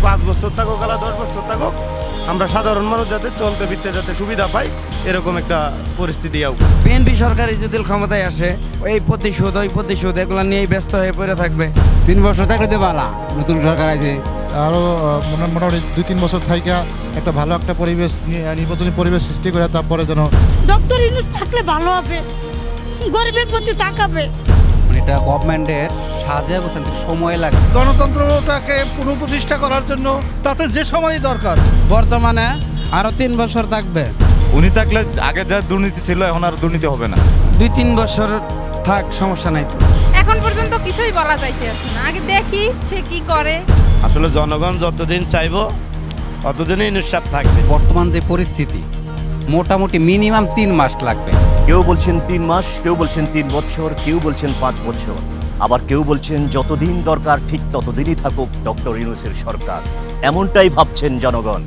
5 বছর থাকুক আলা 10 বছর থাকুক, আমরা সাধারণ মানুষ যাতে চলতে ফিরতে যাতে সুবিধা পাই, এরকম একটা পরিস্থিতি আও। বিএনপি সরকার যদি ক্ষমতায় আসে ওই প্রতিশোধ এগুলো নিয়েই ব্যস্ত হয়ে পড়ে থাকবে। 3 বছর থাকলে তো ভালো, নতুন সরকার আছে আরও মোটামুটি 2-3 বছর থাইকা একটা ভালো একটা পরিবেশ নির্বাচনী পরিবেশ সৃষ্টি করে তারপরে যেন ডক্টর ইউনূস থাকলে ভালো হবে, গরিবের প্রতি তাকাবে। মানে এটা গভর্নমেন্টের সাজা গোছান সময় লাগে। গণতন্ত্রটাকে পুনঃপ্রতিষ্ঠা করার জন্য তাতে যে সময় দরকার। বর্তমানে আরো 3 বছর থাকবে। উনি থাকলে আগে যা দুর্নীতি ছিল এখন আর দুর্নীতি হবে না। 2-3 বছর থাক, সমস্যা নাই তো। এখন পর্যন্ত কিছুই বলা যাইতে না, আগে দেখি সে কি করে। আসলে জনগণ যতদিন চাইবো ততদিনই নিঃশ্বাস থাকবে। বর্তমান যে পরিস্থিতি মোটামুটি মিনিমাম 3 মাস লাগবে। কেউ বলছেন 3 মাস, কেউ বলছেন 3 বছর, কেউ বলছেন 5 বছর, আবার কেউ বলছেন যতদিন দরকার ঠিক ততদিনই থাকুক ডক্টর ইউনূসের সরকার। এমনটাই ভাবছেন জনগণ।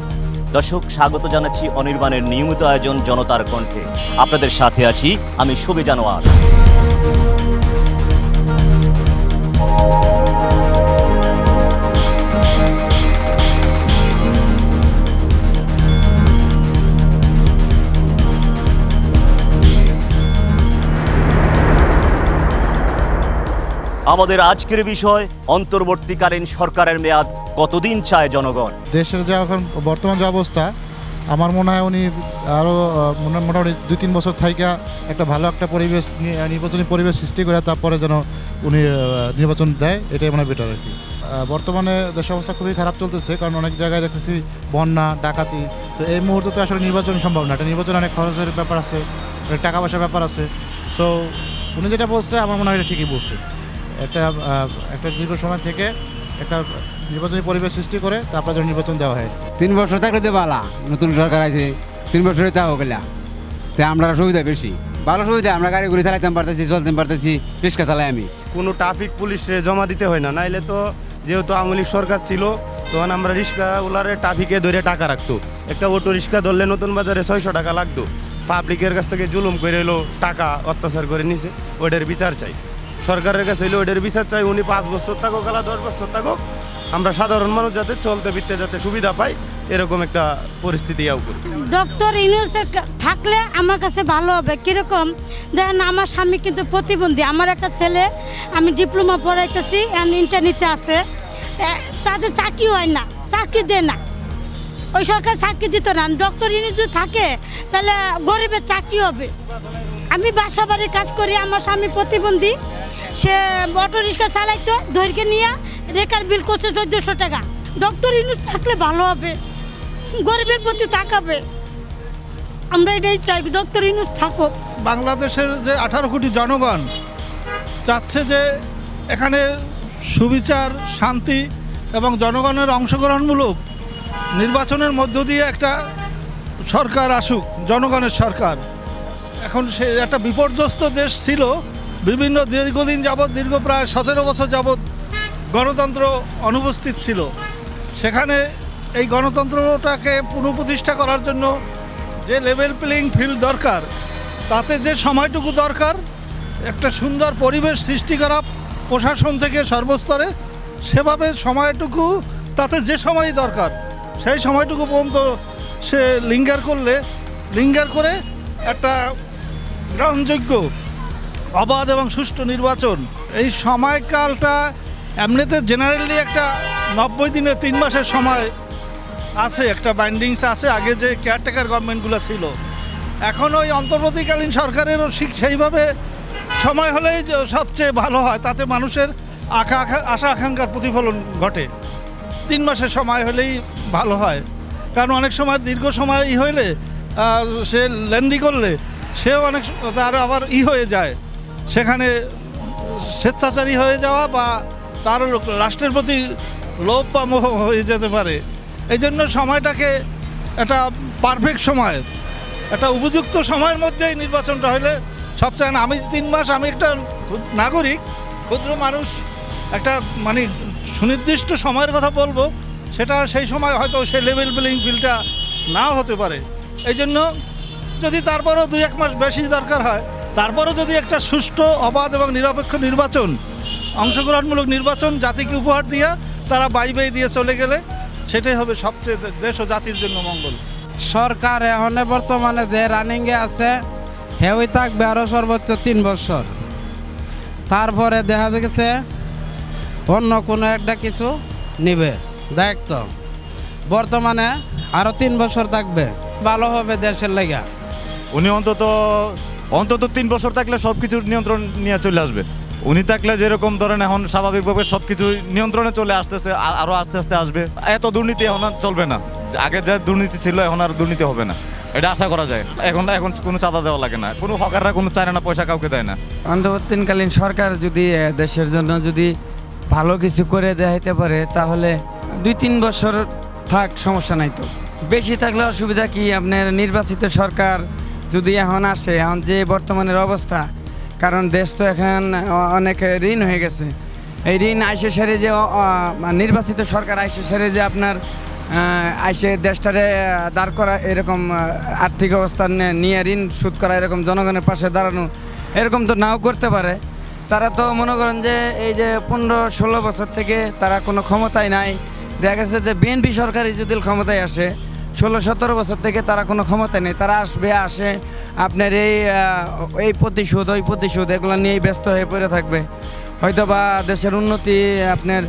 দর্শক, স্বাগত জানাচ্ছি অনির্বাণের নিয়মিত আয়োজন জনতার কণ্ঠে। আপনাদের সাথে আছি আমি শোভে জানোয়ার। আমাদের আজকের বিষয় অন্তর্বর্তীকালীন সরকারের মেয়াদ কতদিন চায় জনগণ। দেশের যে এখন বর্তমান যে অবস্থা, আমার মনে হয় উনি আরও মোটামুটি 2-3 বছর থাইকা একটা ভালো একটা পরিবেশ নির্বাচনী পরিবেশ সৃষ্টি করে তারপরে যেন উনি নির্বাচন দেয়, এটাই মনে হয় বেটার আর কি। বর্তমানে দেশের অবস্থা খুবই খারাপ চলতেছে, কারণ অনেক জায়গায় দেখতেছি বন্যা, ডাকাতি। তো এই মুহূর্তে তো আসলে নির্বাচন সম্ভব না, এটা নির্বাচন অনেক খরচের ব্যাপার আছে, অনেক টাকা পয়সার ব্যাপার আছে। সো উনি যেটা বলছে আমার মনে হয় এটা ঠিকই বলছে। একটা দীর্ঘ সময় থেকে একটা নির্বাচনী পরিবেশ সৃষ্টি করে তারপর যেন নির্বাচন দেওয়া হয়। 3 বছর থাকলে তো ভালো, নতুন সরকার আছে 3 বছরে তাও গেলা তাই আমরা সুবিধা বেশি, ভালো সুবিধা। আমরা গাড়ি ঘুরে চালাইতে পারতেছি, চলতে পারতেছি, রিক্সা চালাই আমি। কোনো ট্রাফিক পুলিশে জমা দিতে হয় না, নাইলে তো যেহেতু আওয়ামী লীগ সরকার ছিল তখন আমরা রিক্সাওয়ালারে ট্রাফিকে ধরে টাকা রাখতো। একটা অটো রিক্সা ধরলে নতুন বাজারে 600 টাকা লাগতো। পাবলিকের কাছ থেকে জুলুম করে এলো, টাকা অত্যাচার করে নিছে, ওইটার বিচার চাই। সরকারের কাছে হইলে ওইটার বিচার চাই। উনি 5 বছর থাকুক আলা 10 বছর থাকুক, আমরা সাধারণ মানুষ যাতে চলতে ফিরতে যাতে সুবিধা পাই, এরকম একটা পরিস্থিতি আও করি। ডক্টর ইউনূসের থাকলে আমার কাছে ভালো হবে। কিরকম দেখেন, আমার স্বামী কিন্তু প্রতিবন্ধী, আমার একটা ছেলে, আমি ডিপ্লোমা পড়াইতেছি, ইন্টারনেটে আছে, তাদের চাকরি হয় না, চাকরি দেয় না, ওই সরকার চাকরি দিত না। ডক্টর ইউনূস যদি থাকে তাহলে গরিবের চাকরি হবে। আমি বাসা বাড়ির কাজ করি, আমার স্বামী প্রতিবন্ধী, সে অটো রিক্সা চালাইতো, ধৈর্য নিয়ে রেকার বিল করছে 1400 টাকা। ডক্টর ইউনূস থাকলে ভালো হবে, গরিবের প্রতি তাকাবে। আমরা এটাই চাই, ডক্টর ইউনূস থাকুক। বাংলাদেশের যে 18 কোটি জনগণ চাচ্ছে যে এখানে সুবিচার, শান্তি এবং জনগণের অংশগ্রহণমূলক নির্বাচনের মধ্য দিয়ে একটা সরকার আসুক, জনগণের সরকার। এখন সে একটা বিপর্যস্ত দেশ ছিল, বিভিন্ন দীর্ঘদিন যাবৎ, দীর্ঘ প্রায় 17 বছর যাবৎ গণতন্ত্র অনুপস্থিত ছিল। সেখানে এই গণতন্ত্রটাকে পুনঃপ্রতিষ্ঠা করার জন্য যে লেভেল প্লেইং ফিল্ড দরকার, তাতে যে সময়টুকু দরকার একটা সুন্দর পরিবেশ সৃষ্টি করা প্রশাসন থেকে সর্বস্তরে, সেভাবে সময়টুকু তাতে যে সময় দরকার সেই সময়টুকু পর্যন্ত সে লিঙ্গার করে একটা গ্রহণযোগ্য, অবাধ এবং সুষ্ঠু নির্বাচন। এই সময়কালটা এমনিতে জেনারেলি একটা 90 দিনের 3 মাসের সময় আছে, একটা বাইন্ডিংস আছে আগে যে কেয়ারটেকার গভর্নমেন্টগুলো ছিল। এখন ওই অন্তর্বর্তীকালীন সরকারেরও সেইভাবে সময় হলেই সবচেয়ে ভালো হয়, তাতে মানুষের আশা আকাঙ্ক্ষার প্রতিফলন ঘটে। 3 মাসের সময় হলেই ভালো হয়, কারণ অনেক সময় দীর্ঘ সময় হইলে সে লেন্দি করলে সেও অনেক তার আবার হয়ে যায়, সেখানে স্বেচ্ছাচারী হয়ে যাওয়া বা তার রাষ্ট্রের প্রতি লোভ বা মোহ হয়ে যেতে পারে। এই জন্য সময়টাকে একটা পারফেক্ট সময়, একটা উপযুক্ত সময়ের মধ্যেই নির্বাচনটা হলে সবচেয়ে। আমি 3 মাস, আমি একটা নাগরিক, ক্ষুদ্র মানুষ, একটা মানে সুনির্দিষ্ট সময়ের কথা বলবো, সেটা সেই সময় হয়তো সে লেভেল প্লেইং ফিল্ডটা নাও হতে পারে। এই জন্য যদি তারপরও 2-1 মাস বেশি দরকার হয়, তারপরও যদি একটা সুষ্ঠু, অবাধ এবং নিরপেক্ষ নির্বাচন, অংশগ্রহণমূলক নির্বাচন জাতিকে উপহার দিয়ে তারা বাই দিয়ে চলে গেলে সেটাই হবে সবচেয়ে দেশ ও জাতির জন্য মঙ্গল। সরকার এখন বর্তমানে যে রানিংয়ে আছে হেউই থাকবে আরও সর্বোচ্চ 3 বছর। তারপরে দেখা গেছে অন্য কোনো একটা কিছু নিবে দায়িত্ব। বর্তমানে আরও 3 বছর থাকবে, ভালো হবে দেশের লেগা। উনি অন্তত 3 বছর থাকলে সব কিছুর নিয়ন্ত্রণ নিয়ে চলে আসবে। উনি থাকলে যেরকম ধরেন এখন স্বাভাবিকভাবে সব কিছু নিয়ন্ত্রণে চলে আসতেছে, আরও আস্তে আস্তে আসবে। এত দুর্নীতি এখন আর চলবে না। আগে যে দুর্নীতি ছিল এখন আর দুর্নীতি হবে না, এটা আশা করা যায়। এখন কোনো চাঁদা দেওয়া লাগে না, কোনো হকাররা কোনো চায় না, পয়সা কাউকে দেয় না। অন্তর্বর্তীকালীন সরকার যদি দেশের জন্য যদি ভালো কিছু করে দেখাইতে পারে তাহলে 2-3 বছর থাক, সমস্যা নাই তো। বেশি থাকলে অসুবিধা কি, আপনার নির্বাচিত সরকার যদি এখন আসে, এখন যে বর্তমানের অবস্থা, কারণ দেশ তো এখন অনেক ঋণ হয়ে গেছে। এই ঋণ আইসে সেরে যে নির্বাচিত সরকার আইসে সেরে যে আপনার আইসে দেশটারে দাঁড় করা, এরকম আর্থিক অবস্থা নিয়ে ঋণ শোধ করা, এরকম জনগণের পাশে দাঁড়ানো, এরকম তো নাও করতে পারে। তারা তো মনে করেন যে এই যে 15-16 বছর থেকে তারা কোনো ক্ষমতায় নাই। দেখা গেছে যে বিএনপি সরকারই যদি ক্ষমতায় আসে, 16-17 বছর থেকে তারা কোনো ক্ষমতায় নেই। তারা আসে আপনার এই প্রতিশোধ, ওই প্রতিশোধ, এগুলো নিয়েই ব্যস্ত হয়ে পড়ে থাকবে। হয়তো বা দেশের উন্নতি আপনার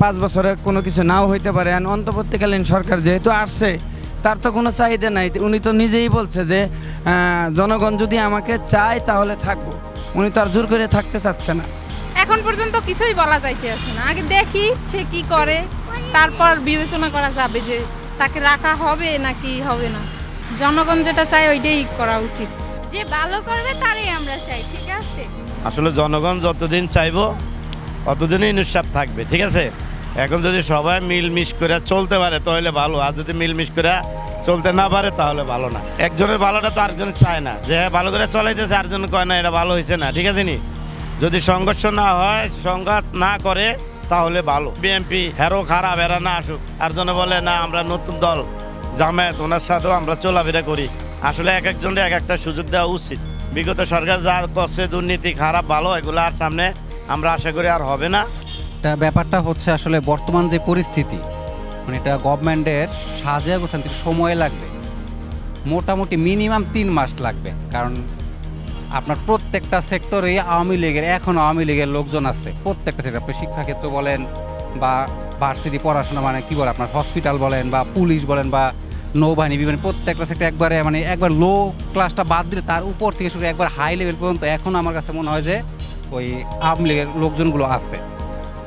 5 বছরে কোনো কিছু নাও হইতে পারে। অন্তর্বর্তীকালীন সরকার যেহেতু আসছে, তার তো কোনো চাহিদা নাই। উনি তো নিজেই বলছে যে জনগণ যদি আমাকে চায় তাহলে থাকবো। উনি তো আর জোর করে থাকতে চাচ্ছে না। এখন পর্যন্ত কিছুই বলা যাইতে আছে না। আগে দেখি সে কি করে, তারপর বিবেচনা করা যাবে যে তাকে রাখা হবে নাকি হবে না। জনগণ যেটা চায় ওইটাই করা উচিত। যে ভালো করবে তারই আমরা চাই, ঠিক আছে? আসলে জনগণ যতদিন চাইবো ততদিনই নিঃশ্বাস থাকবে, ঠিক আছে? এখন যদি সবাই মিলমিশ করে চলতে পারে তাহলে ভালো, আর যদি মিলমিশ করে চলতে না পারে তাহলে ভালো না। একজনের ভালোটা তো আরেকজন চায় না, যে ভালো করে চলাইতেছে আরেকজন কয় না এটা ভালো হয়েছে না, ঠিক আছে নি? যদি সংঘর্ষ না হয়, সংঘাত না করে তাহলে ভালো। বিএনপি হেরো খারাপ, এরা না আসুক, আর জনে বলে না আমরা নতুন দল জামায়াত, ওনার সাথেও আমরা চলাফেরা করি। আসলে এক একজনের এক একটা সুযোগ দেওয়া উচিত। বিগত সরকার যা করছে, দুর্নীতি খারাপ ভালো, এগুলো আর সামনে আমরা আশা করি আর হবে না। এটা ব্যাপারটা হচ্ছে আসলে বর্তমান যে পরিস্থিতি, মানে এটা গভর্নমেন্টের সাজা গোছাতে সময় লাগবে, মোটামুটি মিনিমাম 3 মাস লাগবে। কারণ আপনার প্রত্যেকটা সেক্টরেই আওয়ামী লীগের, এখন আওয়ামী লীগের লোকজন আছে প্রত্যেকটা সেক্টর। আপনি শিক্ষাক্ষেত্র বলেন বা ভার্সিটি পড়াশোনা, মানে কী বলে আপনার হসপিটাল বলেন বা পুলিশ বলেন বা নৌবাহিনী, বিভিন্ন প্রত্যেকটা সেক্টর একবারে, মানে একবার লো ক্লাসটা বাদ দিলে তার উপর থেকে শুরু একবার হাই লেভেল পর্যন্ত এখন আমার কাছে মনে হয় যে ওই আওয়ামী লীগের লোকজনগুলো আছে।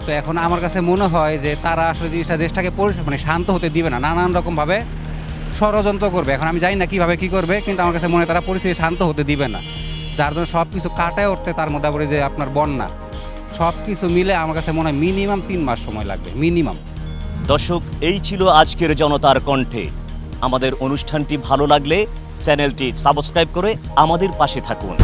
তো এখন আমার কাছে মনে হয় যে তারা আসলে জিনিসটা দেশটাকে মানে শান্ত হতে দিবে না, নানান রকমভাবে ষড়যন্ত্র করবে। এখন আমি জানি না কীভাবে কী করবে, কিন্তু আমার কাছে মনে হয় তারা পরিস্থিতি শান্ত হতে দিবে না, যার জন্য সব কিছু কাটায় উঠতে, তার মধ্যে আবার যে আপনার বন্যা, সব কিছু মিলে আমার কাছে মনে হয় মিনিমাম 3 মাস সময় লাগবে, মিনিমাম। দর্শক, এই ছিল আজকের জনতার কণ্ঠে। আমাদের অনুষ্ঠানটি ভালো লাগলে চ্যানেলটি সাবস্ক্রাইব করে আমাদের পাশে থাকুন।